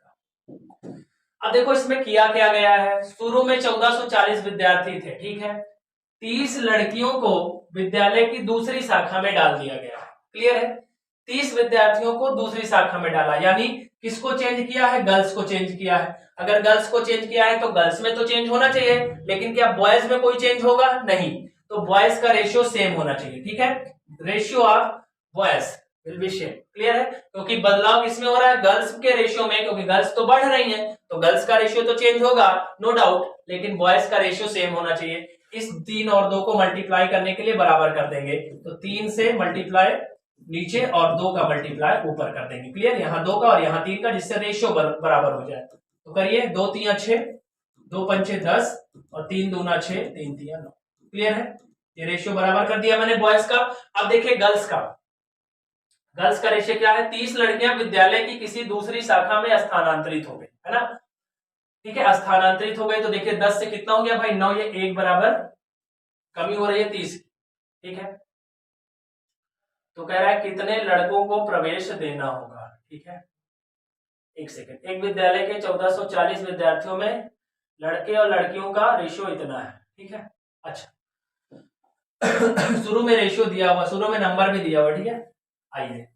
अब देखो इसमें किया क्या गया है। शुरू में 1440 विद्यार्थी थे। ठीक है? 30 लड़कियों को विद्यालय की दूसरी शाखा में डाल दिया गया। क्लियर है? 30 विद्यार्थियों को दूसरी शाखा में डाला, यानी किसको चेंज किया है? गर्ल्स को चेंज किया है। अगर गर्ल्स को चेंज किया है तो गर्ल्स में तो चेंज होना चाहिए, लेकिन क्या बॉयज में कोई चेंज होगा? नहीं। तो बॉयज का रेशियो सेम होना चाहिए। ठीक है? Ratio of boys will be same. Clear है? क्योंकि बदलाव किसमें हो रहा है? गर्ल्स के रेशियो में, क्योंकि गर्ल्स तो बढ़ रही हैं तो गर्ल्स का रेशियो तो चेंज होगा नो डाउट, लेकिन बॉयज का रेशियो सेम होना चाहिए। इस 3 और 2 को मल्टीप्लाई करने के लिए बराबर कर देंगे, तो 3 से मल्टीप्लाई नीचे और 2 का मल्टीप्लाई ऊपर कर देंगे। क्लियर? यहाँ 2 का और यहाँ 3 का, जिससे रेशियो बराबर हो जाए। तो करिए 2 3 6, 2 पंचे 10 और 3 दूना 6, 3 3 9। क्लियर है? ये रेशियो बराबर कर दिया मैंने बॉयज का। अब देखिए गर्ल्स का। गर्ल्स का रेशियो क्या है? 30 लड़कियां विद्यालय की किसी दूसरी शाखा में स्थानांतरित हो गई, है ना? ठीक है? स्थानांतरित हो गई तो देखिए 10 से कितना हो गया भाई? 9, ये 1 बराबर कमी हो रही है 30। ठीक है? तो कह रहा है कितने लड़कों को प्रवेश देना होगा। ठीक है? एक सेकेंड। एक विद्यालय के 1440 विद्यार्थियों में लड़के और लड़कियों का रेशियो इतना है। ठीक है? अच्छा शुरू में रेशियो दिया हुआ, शुरू में नंबर भी दिया हुआ। ठीक है? आइए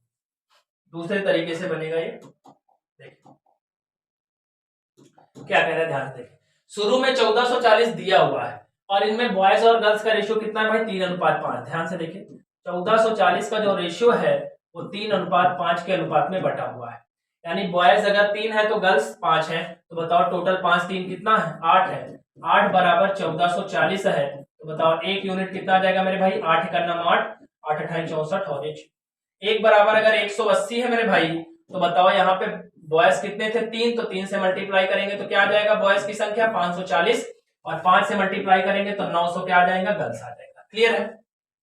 दूसरे तरीके से बनेगा ये। देखिए क्या कह रहा है ध्यान से देखें। शुरू में 1440 दिया हुआ है और इनमें बॉयज और गर्ल्स का रेशियो कितना है भाई 3:5। ध्यान से देखिए 1440 का जो रेशियो है वो 3:5 के अनुपात में बटा हुआ है, यानी बॉयज अगर 3 है तो गर्ल्स 5 है, तो बताओ टोटल 5 3 कितना है 8 है, 8 बराबर 1440 है, तो बताओ एक यूनिट कितना आ जाएगा मेरे भाई 8 का नाम 8 8 अठाई 64 और एक बराबर अगर 180 है मेरे भाई, तो बताओ यहाँ पे बॉयज कितने थे 3, तो 3 से मल्टीप्लाई करेंगे तो क्या आ जाएगा बॉयज की संख्या 540 और 5 से मल्टीप्लाई करेंगे तो 900 क्या आ जाएगा गर्ल्स आ जाएगा। क्लियर है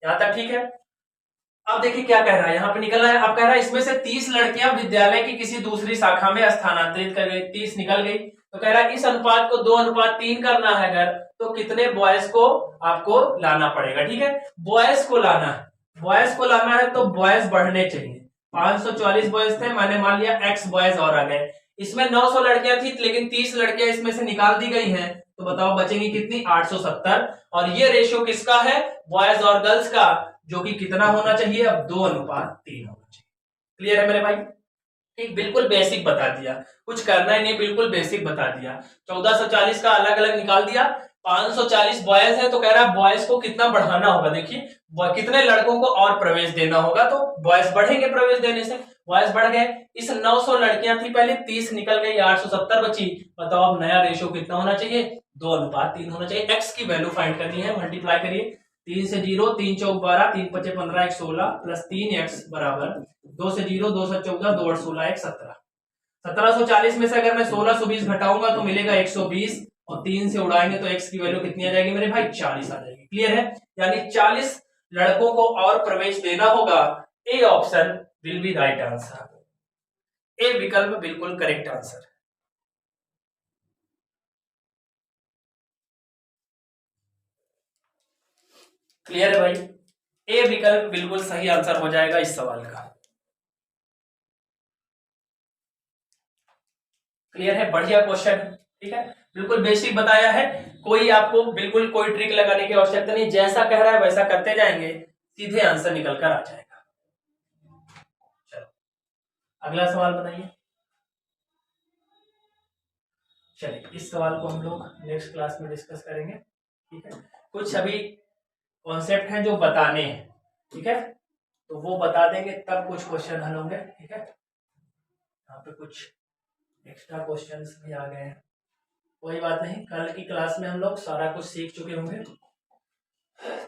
यहाँ तक ठीक है। अब देखिए क्या कह रहा है यहाँ पे निकल रहा है, अब कह रहा है इसमें से 30 लड़कियां विद्यालय की किसी दूसरी शाखा में स्थानांतरित कर गई, 30 निकल गई, तो कह रहा है इस अनुपात को 2:3 करना है अगर, तो कितने बॉयज को आपको लाना पड़ेगा। ठीक है, बॉयज को लाना है, बॉयज को लाना है तो बॉयज बढ़ने चाहिए। 540 बॉयज थे, मैंने मान लिया एक्स बॉयज और आ गए, इसमें 900 लड़कियां थी लेकिन 30 लड़कियां इसमें से निकाल दी गई हैं, तो बताओ बचेंगी कितनी 870, और ये रेशियो किसका है बॉयज और गर्ल्स का, जो कि कितना होना चाहिए अब 2:3 होना चाहिए। क्लियर है मेरे भाई, ठीक बिल्कुल बेसिक बता दिया, कुछ करना ही नहीं, बिल्कुल बेसिक बता दिया। 1440 का अलग अलग निकाल दिया, 540 बॉयज है तो कह रहा है बॉयज को कितना बढ़ाना होगा, देखिए कितने लड़कों को और प्रवेश देना होगा, तो बॉयज बढ़ेंगे प्रवेश देने से, बॉयज बढ़ गए। इस 900 लड़कियां थी पहले, 30 निकल गई 870 बची, बताओ अब नया रेशियो कितना होना चाहिए 2:3 होना चाहिए। एक्स की वैल्यू फाइंड करनी है, मल्टीप्लाई करिए 3 से 0 3 चौक 12 3 पचे 15 1 16 प्लस 3x बराबर 2 से 0 2 से 14 2 8 16 1 17। 1740 में से अगर मैं 1620 घटाऊंगा तो मिलेगा 120 और 3 से उड़ाएंगे तो x की वैल्यू कितनी आ जाएगी मेरे भाई 40 आ जाएगी। क्लियर है, यानी 40 लड़कों को और प्रवेश देना होगा। A option will be right answer, A विकल्प बिल्कुल करेक्ट आंसर। क्लियर है भाई, ए विकल्प बिल्कुल सही आंसर हो जाएगा इस सवाल का। क्लियर है, बढ़िया क्वेश्चन, ठीक है, बिल्कुल बेसिक बताया है, कोई आपको बिल्कुल कोई ट्रिक लगाने की आवश्यकता नहीं, जैसा कह रहा है वैसा करते जाएंगे, सीधे आंसर निकल कर आ जाएगा। चलो अगला सवाल बताइए। चलिए इस सवाल को हम लोग नेक्स्ट क्लास में डिस्कस करेंगे, ठीक है। कुछ अभी कॉन्सेप्ट हैं जो बताने हैं, ठीक है, तो वो बता देंगे तब कुछ क्वेश्चन हल होंगे, ठीक है। यहाँ पे कुछ एक्स्ट्रा क्वेश्चंस भी आ गए हैं, कोई बात नहीं, कल की क्लास में हम लोग सारा कुछ सीख चुके होंगे,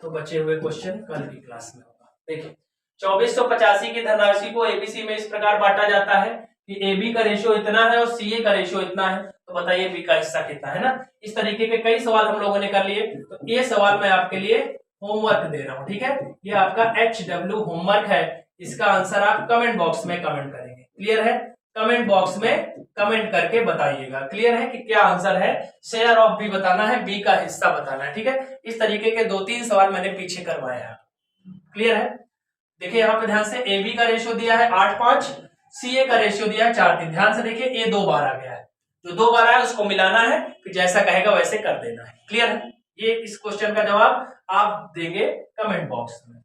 तो बचे हुए क्वेश्चन कल की क्लास में होगा। देखिए 2485 की धनराशि को एबीसी में इस प्रकार बांटा जाता है कि एबी का रेशियो इतना है और सीए का रेशियो इतना है, तो बताइए बी का हिस्सा कितना है ना। इस तरीके के कई सवाल हम लोगों ने कर लिए, तो ये सवाल मैं आपके लिए होमवर्क दे रहा हूँ, ठीक है, ये आपका HW होमवर्क है, इसका आंसर आप कमेंट बॉक्स में कमेंट करेंगे। क्लियर है, कमेंट बॉक्स में कमेंट करके बताइएगा, क्लियर है कि क्या आंसर है, शेयर ऑफ बी बताना है, बी का हिस्सा बताना है, ठीक है। इस तरीके के 2-3 सवाल मैंने पीछे करवाए हैं, क्लियर है। देखिए यहाँ पे ध्यान से, ए बी का रेशियो दिया है 8:5, सीए का रेशियो दिया है 4:3, ध्यान से देखिए ए 2 बार आ गया है, जो 2 बार आया उसको मिलाना है, फिर जैसा कहेगा वैसे कर देना है। क्लियर है, ये इस क्वेश्चन का जवाब आप देंगे कमेंट बॉक्स में,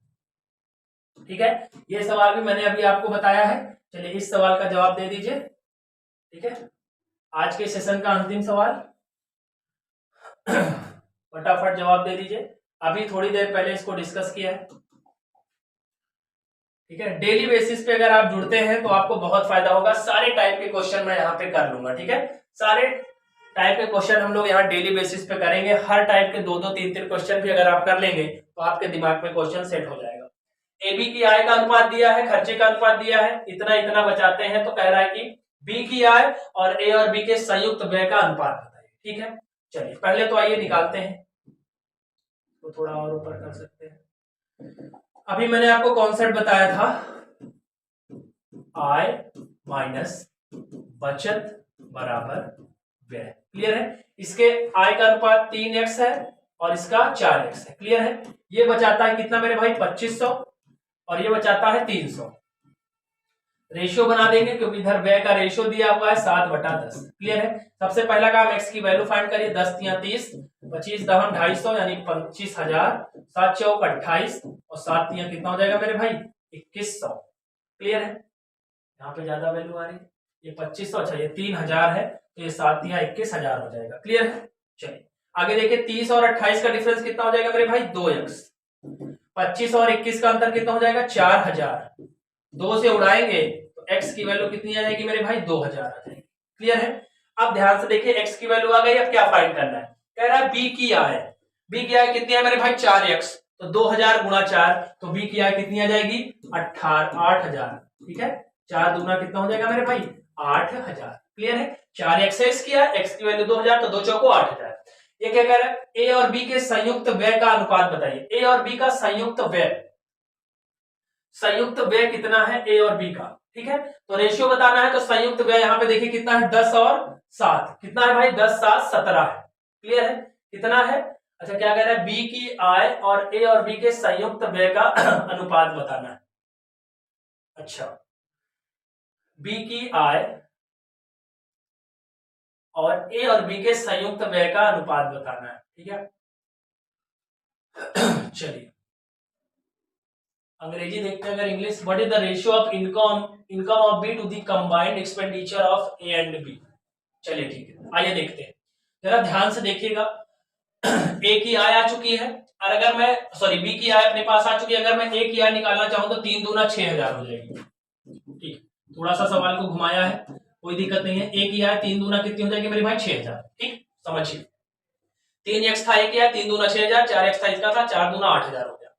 ठीक है। ये सवाल भी मैंने अभी आपको बताया है, चलिए इस सवाल का जवाब दे दीजिए, ठीक है। आज के सेशन का अंतिम सवाल फटाफट जवाब दे दीजिए, अभी थोड़ी देर पहले इसको डिस्कस किया है, ठीक है। डेली बेसिस पे अगर आप जुड़ते हैं तो आपको बहुत फायदा होगा, सारे टाइप के क्वेश्चन मैं यहाँ पे कर लूंगा, ठीक है। सारे टाइप के क्वेश्चन हम लोग यहाँ डेली बेसिस पे करेंगे, हर टाइप के 2-2 3-3 क्वेश्चन भी अगर आप कर लेंगे तो आपके दिमाग में क्वेश्चन सेट हो जाएगा। ए बी की आय का अनुपात दिया है, खर्चे का अनुपात दिया है, इतना इतना बचाते हैं, तो कह रहा है कि बी की आय और ए और बी के संयुक्त व्यय का अनुपात बताइए, ठीक है। चलिए पहले तो आइए निकालते हैं, तो थोड़ा और ऊपर कर सकते हैं। अभी मैंने आपको कॉन्सेप्ट बताया था, आय माइनस बचत बराबर व्यय, क्लियर है। इसके आय का अनुपात 3x है और इसका 4x है, क्लियर है। ये बचाता है कितना मेरे भाई 2500 और ये बचाता है 300, रेशियो बना देंगे क्योंकि इधर व्यय का रेशियो दिया हुआ है 7/10, क्लियर है। सबसे पहला काम x की वैल्यू फाइंड करिए, 10 × 30 25 दहम 250 यानी 25,000, 7 चौक 28 और 7 कितना हो जाएगा मेरे भाई 2100, क्लियर है। यहाँ पे ज्यादा वैल्यू आ रही है, ये 2500, अच्छा ये 3000 है, तो ये 7 या 21,000 हो जाएगा। क्लियर है? चलिए आगे देखिए, 30 और 28 का डिफरेंस कितना हो जाएगा मेरे भाई? 2x। 25 और 21 का अंतर कितना हो जाएगा? 4000। 2 से उड़ाएंगे तो x की वैल्यू कितनी आ जाएगी मेरे भाई? 2000 आ जाएगी। क्लियर है? अब ध्यान से देखिए, x की वैल्यू आ गई, अब क्या फाइंड करना है? कह रहा है b की आय। b की आय कितनी है मेरे भाई? 4x, तो 2000 गुणा 4, तो b की आय कितनी आ जाएगी? 8000। ठीक है, 4 दूना कितना हो जाएगा मेरे भाई? 8000। क्लियर है? 4x है इसकी आय, x की वैल्यू 2000, तो 2 चौको 8000। ये क्या कह रहा है? a और b के संयुक्त व्यय का अनुपात बताइए। a और b का संयुक्त व्यय कितना है a और b का? ठीक है, तो रेशियो बताना है, तो संयुक्त व्यय यहां पे देखिए कितना है? 10 और 7। कितना है भाई? 10 7 17 है। क्लियर है? कितना है? अच्छा, क्या कह रहा है? b की आय और a और b के संयुक्त व्यय का अनुपात बताना है। अच्छा, b की आय और a और b के संयुक्त व्यय का अनुपात बताना है। ठीक है, चलिए अंग्रेजी देखते हैं। अगर English, what is the ratio of income of B to the combined expenditure of A and B? चलिए ठीक है, आइए देखते हैं। जरा ध्यान से देखिएगा, ए की आय आ चुकी है, और अगर मैं बी की आय अपने पास आ चुकी है, अगर मैं ए की आय निकालना चाहूं तो 3 दूना 6000 हो जाएगी। ठीक, थोड़ा सा सवाल को घुमाया है, कोई दिक्कत नहीं है। ए की आय 3 दूना कितनी हो जाएगी मेरे भाई? 6000। ठीक, समझिए, 3x था ए की आय, 3 दूना 6000, 4x था इसका था, 4 दूना 8000 हो गया।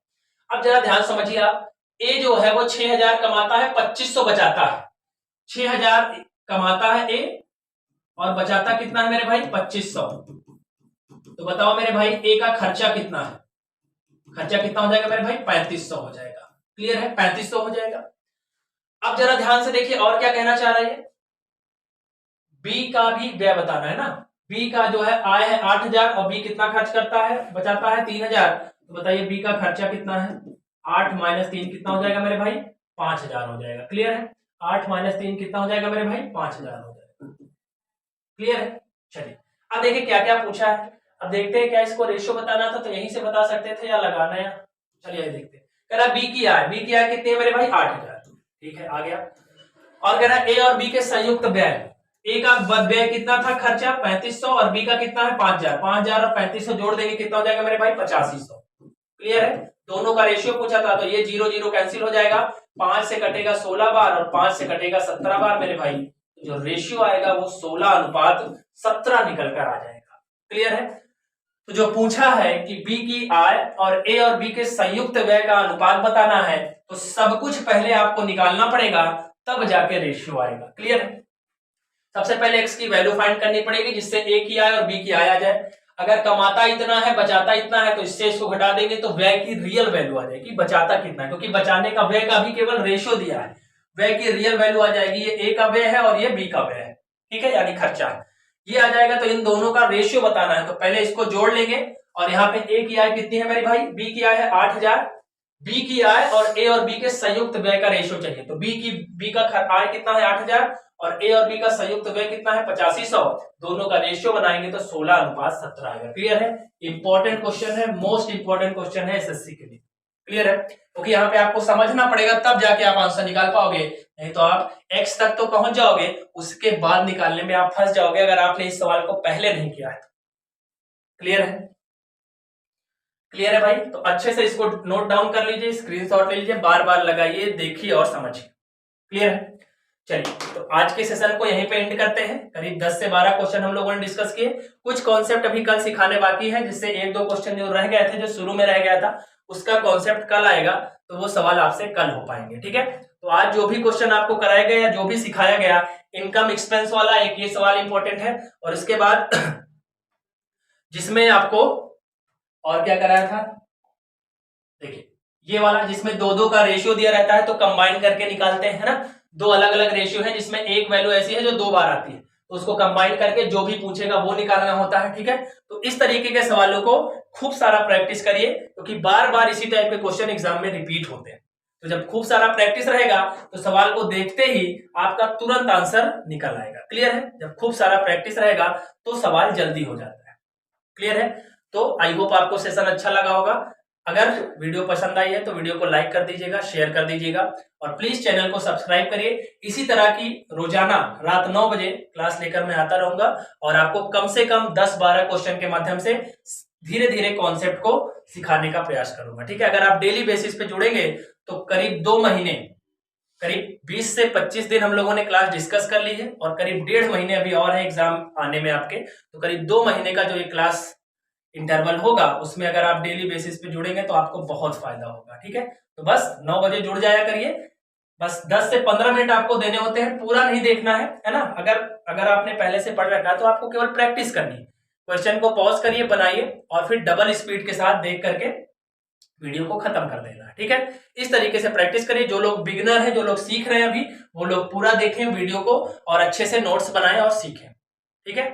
अब जरा ध्यान समझिए आप, ए जो है वो 6000 कमाता है, 2500 बचाता है। 6000 कमाता है ए और बचाता कितना है मेरे भाई? 2500। तो बताओ मेरे भाई, ए का खर्चा कितना है? खर्चा कितना हो जाएगा मेरे भाई? 3500 हो जाएगा। क्लियर है? 3500 हो जाएगा। अब जरा ध्यान से देखिए, और क्या कहना चाह रही है? बी का भी व्यय बताना है ना। बी का जो है आय है 8000 और बी कितना खर्च करता है? बचाता है 3000। तो बताइए बी का खर्चा कितना है? 8 माइनस 3 कितना हो जाएगा मेरे भाई? 5000 हो जाएगा। क्लियर है? 8 माइनस 3 कितना हो जाएगा मेरे भाई? 5000 हो जाएगा। क्लियर है? चलिए अब देखिए क्या क्या पूछा है। अब देखते हैं, क्या इसको रेशियो बताना था तो यहीं से बता सकते थे, या लगाना है? चलिए देखते हैं। कह रहा बी की आय, बी की आय कितनी है मेरे भाई? 8000। ठीक है, आ गया। और कह रहा ए और बी के संयुक्त व्यय, ए का व्यय कितना था? खर्चा 3500, और बी का कितना है? 5000। 5000 और 3500 जोड़ देंगे, कितना हो जाएगा मेरे भाई? 8500। क्लियर है? दोनों का रेशियो पूछा था, तो ये 0 0 कैंसिल हो जाएगा। 5 से कटेगा 16 बार और 5 से कटेगा 17 बार मेरे भाई। जो रेशियो आएगा वो 16:17 निकल कर आ जाएगा। क्लियर है? तो जो पूछा है कि बी की आय और ए और बी के संयुक्त व्यय का अनुपात बताना है, तो सब कुछ पहले आपको निकालना पड़ेगा, तब जाके रेशियो आएगा। क्लियर है? सबसे पहले एक्स की वैल्यू फाइंड करनी पड़ेगी, जिससे ए की आय और बी की आय आ जाए। अगर कमाता इतना है, बचाता इतना है, तो इससे इसको घटा देंगे तो व्यय की रियल वैल्यू आ जाएगी। बचाता कितना है, क्योंकि बचाने का व्यय का भी केवल रेशियो दिया है, व्यय की रियल वैल्यू आ जाएगी। ये ए का व्यय है और ये बी का व्यय है। ठीक है, यानी खर्चा ये आ जाएगा। तो इन दोनों का रेशियो बताना है, तो पहले इसको जोड़ लेंगे। और यहाँ पे ए की आय कितनी है मेरे भाई? बी की आय है 8000। बी की आय और ए और बी के संयुक्त व्यय का रेशियो चाहिए, तो बी का आय कितना है? 8000, और ए और बी का संयुक्त व्यय कितना है? 8500। दोनों का रेशियो बनाएंगे तो 16:17 आएगा। क्लियर है? इंपॉर्टेंट क्वेश्चन है, मोस्ट इंपॉर्टेंट क्वेश्चन है एसएससी के लिए। क्लियर है? क्योंकि यहाँ पे आपको समझना पड़ेगा, तब जाके आप आंसर निकाल पाओगे, नहीं तो आप एक्स तक तो पहुंच जाओगे, उसके बाद निकालने में आप फंस जाओगे, अगर आपने इस सवाल को पहले नहीं किया है। क्लियर है? क्लियर है भाई? तो अच्छे से इसको नोट डाउन कर लीजिए, स्क्रीनशॉट ले लीजिए, बार बार लगाइए, देखिए और समझिए। क्लियर है? चलिए, तो आज के सेशन को यहीं पे एंड करते हैं। करीब 10 से 12 क्वेश्चन हम लोगों ने डिस्कस किए। कुछ कॉन्सेप्ट अभी कल सिखाने बाकी है, जिससे 1-2 क्वेश्चन जो रह गए थे, जो शुरू में रह गया था, उसका कॉन्सेप्ट कल आएगा, तो वो सवाल आपसे कल हो पाएंगे। ठीक है, तो आज जो भी क्वेश्चन आपको कराए गए या जो भी सिखाया गया, इनकम एक्सपेंस वाला एक ये सवाल इंपॉर्टेंट है, और इसके बाद जिसमें आपको और क्या कराया था, देखिए ये वाला जिसमें 2-2 का रेशियो दिया रहता है, तो कंबाइन करके निकालते हैं ना। 2 अलग अलग रेशियो है, जिसमें एक वैल्यू ऐसी है जो 2 बार आती है, तो उसको कंबाइन करके जो भी पूछेगा वो निकालना होता है। ठीक है, तो इस तरीके के सवालों को खूब सारा प्रैक्टिस करिए, क्योंकि बार बार इसी टाइप के क्वेश्चन एग्जाम में रिपीट होते हैं। तो जब खूब सारा प्रैक्टिस रहेगा, तो सवाल को देखते ही आपका तुरंत आंसर निकल आएगा। क्लियर है? जब खूब सारा प्रैक्टिस रहेगा तो सवाल जल्दी हो जाता है। क्लियर है? तो आई होप आपको सेशन अच्छा लगा होगा। अगर वीडियो पसंद आई है तो वीडियो को लाइक कर दीजिएगा, शेयर कर दीजिएगा और प्लीज चैनल को सब्सक्राइब करिए। इसी तरह की रोजाना रात 9 बजे क्लास लेकर मैं आता रहूंगा और आपको कम से कम 10-12 क्वेश्चन के माध्यम से धीरे धीरे कॉन्सेप्ट को सिखाने का प्रयास करूंगा। ठीक है, अगर आप डेली बेसिस पे जुड़ेंगे तो करीब 2 महीने, करीब 20 से 25 दिन हम लोगों ने क्लास डिस्कस कर ली है और करीब 1.5 महीने अभी और है एग्जाम आने में आपके, तो करीब 2 महीने का जो ये क्लास इंटरवल होगा उसमें अगर आप डेली बेसिस पे जुड़ेंगे तो आपको बहुत फायदा होगा। ठीक है, तो बस 9 बजे जुड़ जाया करिए। बस 10 से 15 मिनट आपको देने होते हैं, पूरा नहीं देखना है ना। अगर आपने पहले से पढ़ रखा है तो आपको केवल प्रैक्टिस करनी है। क्वेश्चन को पॉज करिए, बनाइए और फिर डबल स्पीड के साथ देख करके वीडियो को खत्म कर देना। ठीक है, इस तरीके से प्रैक्टिस करिए। जो लोग बिगिनर हैं, जो लोग सीख रहे हैं अभी, वो लोग पूरा देखें वीडियो को और अच्छे से नोट्स बनाएं और सीखें। ठीक है,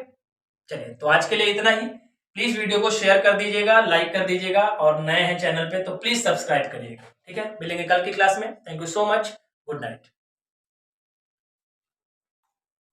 चलिए तो आज के लिए इतना ही। प्लीज वीडियो को शेयर कर दीजिएगा, लाइक कर दीजिएगा और नए हैं चैनल पे तो प्लीज सब्सक्राइब करिएगा। ठीक है, मिलेंगे कल की क्लास में। Thank you so much, good night.